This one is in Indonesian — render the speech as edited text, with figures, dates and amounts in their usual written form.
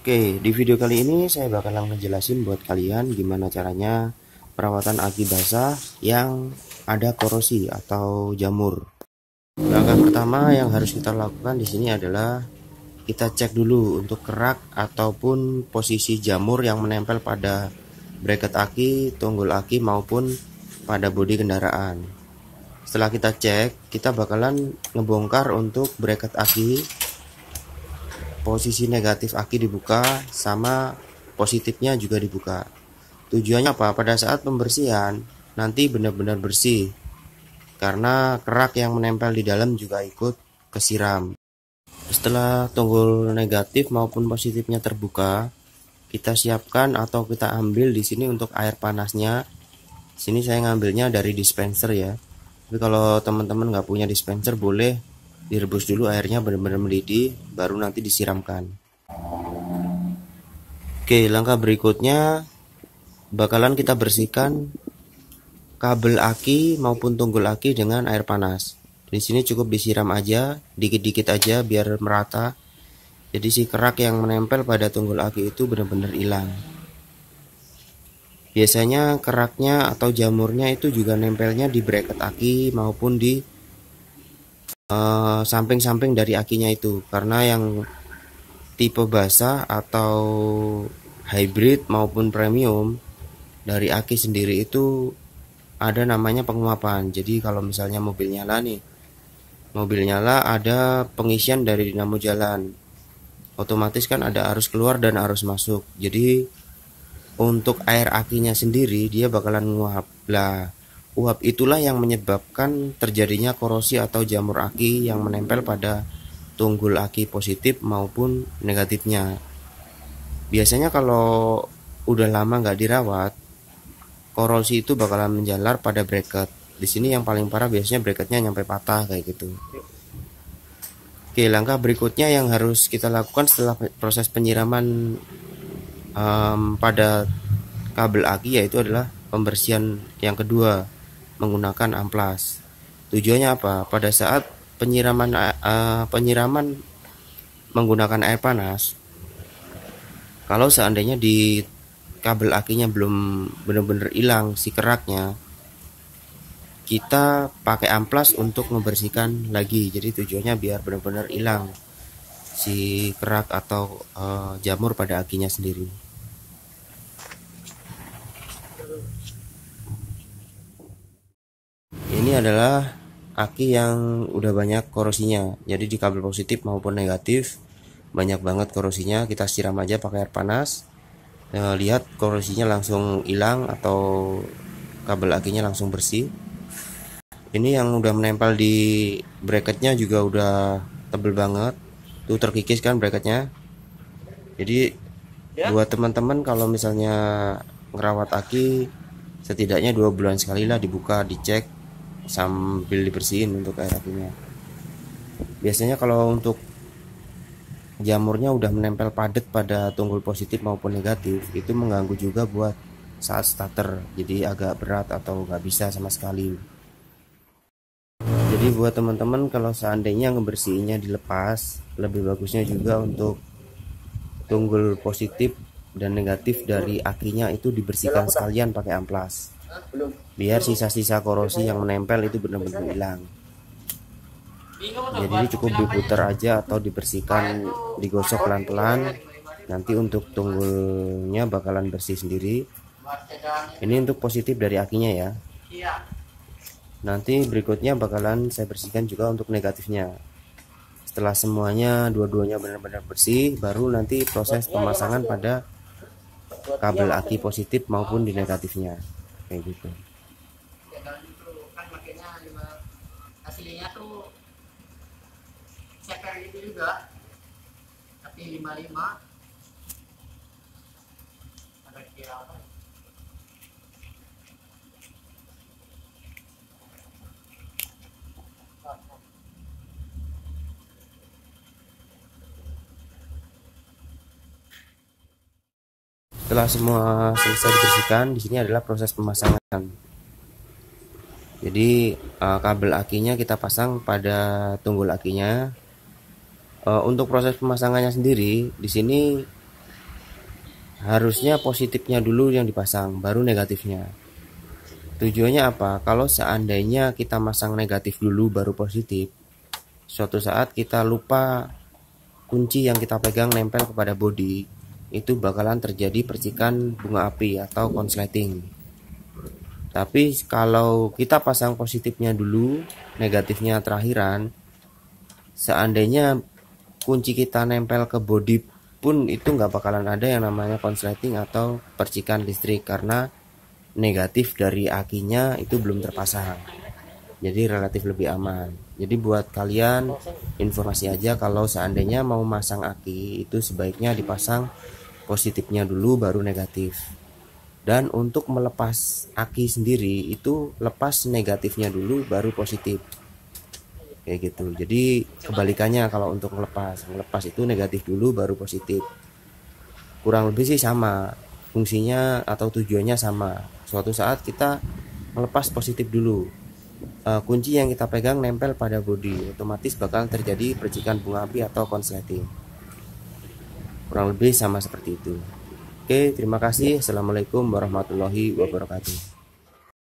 Oke, di video kali ini saya bakalan ngejelasin buat kalian gimana caranya perawatan aki basah yang ada korosi atau jamur. Langkah pertama yang harus kita lakukan di sini adalah kita cek dulu untuk kerak ataupun posisi jamur yang menempel pada bracket aki, tunggul aki maupun pada bodi kendaraan. Setelah kita cek, kita bakalan ngebongkar untuk bracket aki. Posisi negatif aki dibuka, sama positifnya juga dibuka. Tujuannya apa? Pada saat pembersihan nanti benar-benar bersih, karena kerak yang menempel di dalam juga ikut kesiram. Setelah tunggul negatif maupun positifnya terbuka, kita siapkan atau kita ambil di sini untuk air panasnya. Sini saya ngambilnya dari dispenser ya. Tapi kalau teman-teman nggak punya dispenser, boleh direbus dulu airnya benar-benar mendidih, baru nanti disiramkan. Oke, langkah berikutnya bakalan kita bersihkan kabel aki maupun tunggul aki dengan air panas. Di sini cukup disiram aja, dikit-dikit aja biar merata. Jadi si kerak yang menempel pada tunggul aki itu benar-benar hilang. Biasanya keraknya atau jamurnya itu juga nempelnya di bracket aki maupun di samping-samping dari akinya itu, karena yang tipe basah atau hybrid maupun premium dari aki sendiri itu ada namanya penguapan. Jadi kalau misalnya mobil nyala nih, mobil nyala ada pengisian dari dinamo jalan, otomatis kan ada arus keluar dan arus masuk. Jadi untuk air akinya sendiri dia bakalan nguap lah. Uap itulah yang menyebabkan terjadinya korosi atau jamur aki yang menempel pada tunggul aki positif maupun negatifnya. Biasanya kalau udah lama nggak dirawat, korosi itu bakalan menjalar pada bracket. Di sini yang paling parah biasanya bracketnya nyampe patah kayak gitu. Oke, langkah berikutnya yang harus kita lakukan setelah proses penyiraman pada kabel aki yaitu adalah pembersihan yang kedua menggunakan amplas. Tujuannya apa? Pada saat penyiraman menggunakan air panas, kalau seandainya di kabel akinya belum benar-benar hilang si keraknya, kita pakai amplas untuk membersihkan lagi. Jadi tujuannya biar benar-benar hilang si kerak atau jamur pada akinya sendiri. Ini adalah aki yang udah banyak korosinya. Jadi di kabel positif maupun negatif banyak banget korosinya. Kita siram aja pakai air panas. Lihat korosinya langsung hilang atau kabel akinya langsung bersih. Ini yang udah menempel di bracketnya juga udah tebel banget. Tuh terkikis kan bracketnya. Jadi buat teman-teman kalau misalnya ngerawat aki, setidaknya 2 bulan sekali lah dibuka, dicek sambil dibersihin untuk air akinya. Biasanya kalau untuk jamurnya udah menempel padat pada tunggul positif maupun negatif, itu mengganggu juga buat saat starter, jadi agak berat atau nggak bisa sama sekali. Jadi buat teman-teman kalau seandainya ngebersihinnya dilepas, lebih bagusnya juga untuk tunggul positif dan negatif dari akinya itu dibersihkan sekalian pakai amplas, biar sisa-sisa korosi yang menempel itu benar-benar hilang. Jadi cukup diputar aja atau dibersihkan, digosok pelan-pelan. Nanti untuk tunggulnya bakalan bersih sendiri. Ini untuk positif dari akinya ya. Nanti berikutnya bakalan saya bersihkan juga untuk negatifnya. Setelah semuanya dua-duanya benar-benar bersih, baru nanti proses pemasangan pada kabel aki positif maupun di negatifnya kayak gitu. Hasilnya tuh ceker gitu juga, tapi 55 ada kira apa. Setelah semua selesai dibersihkan, di sini adalah proses pemasangan. Jadi kabel akinya kita pasang pada tunggul akinya. Untuk proses pemasangannya sendiri, di sini harusnya positifnya dulu yang dipasang, baru negatifnya. Tujuannya apa? Kalau seandainya kita masang negatif dulu baru positif, suatu saat kita lupa kunci yang kita pegang nempel kepada bodi, itu bakalan terjadi percikan bunga api atau konsleting. Tapi kalau kita pasang positifnya dulu, negatifnya terakhiran, seandainya kunci kita nempel ke bodi pun itu nggak bakalan ada yang namanya konsleting atau percikan listrik, karena negatif dari akinya itu belum terpasang, jadi relatif lebih aman. Jadi buat kalian informasi aja, kalau seandainya mau masang aki itu sebaiknya dipasang positifnya dulu baru negatif. Dan untuk melepas aki sendiri itu lepas negatifnya dulu baru positif, kayak gitu. Jadi kebalikannya kalau untuk ngelepas itu negatif dulu baru positif. Kurang lebih sih sama fungsinya atau tujuannya sama. Suatu saat kita melepas positif dulu, kunci yang kita pegang nempel pada bodi, otomatis bakal terjadi percikan bunga api atau konsleting. Kurang lebih sama seperti itu. Oke, terima kasih. Assalamualaikum warahmatullahi wabarakatuh.